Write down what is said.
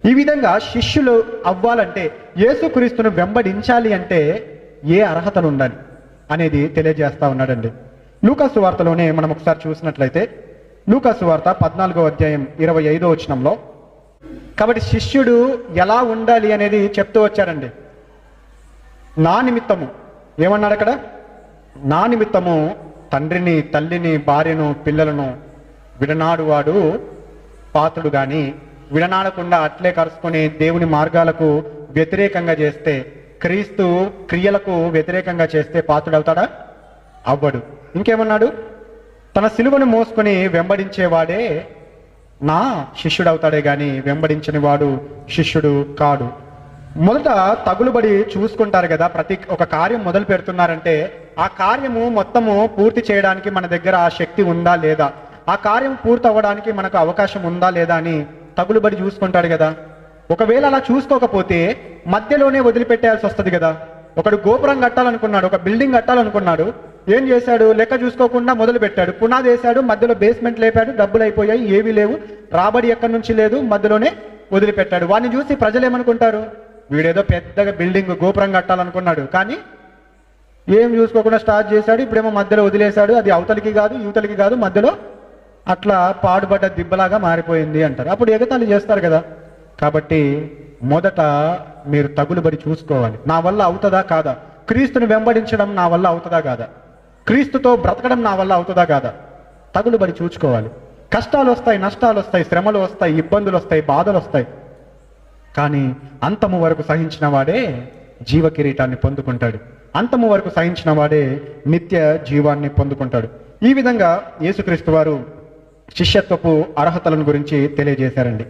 ఈ విధంగా శిష్యులు అవ్వాలంటే, యేసుక్రీస్తును వెంబడించాలి అంటే ఏ అర్హతలు ఉండాలి అనేది తెలియజేస్తా ఉన్నాడండి. లూకాసు వార్తలోనే మనం ఒకసారి చూసినట్లయితే, లూకాసు వార్త 14వ అధ్యాయం 25వ వచనంలో, కాబట్టి శిష్యుడు ఎలా ఉండాలి అనేది చెప్తూ వచ్చారండి. నా నిమిత్తము ఏమన్నాడు అక్కడ? నా నిమిత్తము తండ్రిని, తల్లిని, భార్యను, పిల్లలను విడనాడువాడు పాత్రుడు గాని, విడనాడకుండా అట్లే కరుచుకొని దేవుని మార్గాలకు వ్యతిరేకంగా చేస్తే, క్రీస్తు క్రియలకు వ్యతిరేకంగా చేస్తే పాత్రుడు అవుతాడా? అవ్వడు. ఇంకేమన్నాడు? తన సిలువను మోసుకొని వెంబడించేవాడే నా శిష్యుడు అవుతాడే గాని వెంబడించని వాడు శిష్యుడు కాడు. మొదట తగులుబడి చూసుకుంటారు కదా. ప్రతి ఒక కార్యం మొదలు పెడుతున్నారంటే ఆ కార్యము మొత్తము పూర్తి చేయడానికి మన దగ్గర ఆ శక్తి ఉందా లేదా, ఆ కార్యం పూర్తి అవ్వడానికి మనకు అవకాశం ఉందా లేదా అని తగులుబడి చూసుకుంటాడు కదా. ఒకవేళ అలా చూసుకోకపోతే మధ్యలోనే వదిలిపెట్టేయాల్సి వస్తుంది కదా. ఒకడు గోపురం కట్టాలనుకున్నాడు, ఒక బిల్డింగ్ కట్టాలనుకున్నాడు, ఏం చేశాడు? లెక్క చూసుకోకుండా మొదలు పెట్టాడు, పునాది వేశాడు, మధ్యలో బేస్మెంట్ లేపాడు, డబ్బులు అయిపోయాయి, ఏవీ లేవు, రాబడి ఎక్కడి నుంచి లేదు, మధ్యలోనే వదిలిపెట్టాడు. వాడిని చూసి ప్రజలు ఏమనుకుంటారు? వీడేదో పెద్దగా బిల్డింగ్ గోపురం కట్టాలనుకున్నాడు, కానీ ఏం చూసుకోకుండా స్టార్ట్ చేశాడు, ఇప్పుడేమో మధ్యలో వదిలేశాడు, అది అవతలికి కాదు యువతలికి కాదు, మధ్యలో అట్లా పాడుబడ్డ దిబ్బలాగా మారిపోయింది అంటారు. అప్పుడు ఎగతాళి చేస్తారు కదా. కాబట్టి మొదట మీరు తగులుబడి చూసుకోవాలి, నా వల్ల అవుతుందా కాదా, క్రీస్తుని వెంబడించడం నా వల్ల అవుతుందా కాదా, క్రీస్తుతో బ్రతకడం నా వల్ల అవుతుందా కాదా, తగులుబడి చూసుకోవాలి. కష్టాలు వస్తాయి, నష్టాలు వస్తాయి, శ్రమలు వస్తాయి, ఇబ్బందులు వస్తాయి, బాధలు వస్తాయి, కానీ అంతము వరకు సహించిన వాడే జీవ కిరీటాన్ని పొందుకుంటాడు. అంతము వరకు సహించిన వాడే నిత్య జీవాన్ని పొందుకుంటాడు. ఈ విధంగా యేసుక్రీస్తు వారు శిష్యత్వపు అర్హతలను గురించి తెలియజేశారండి.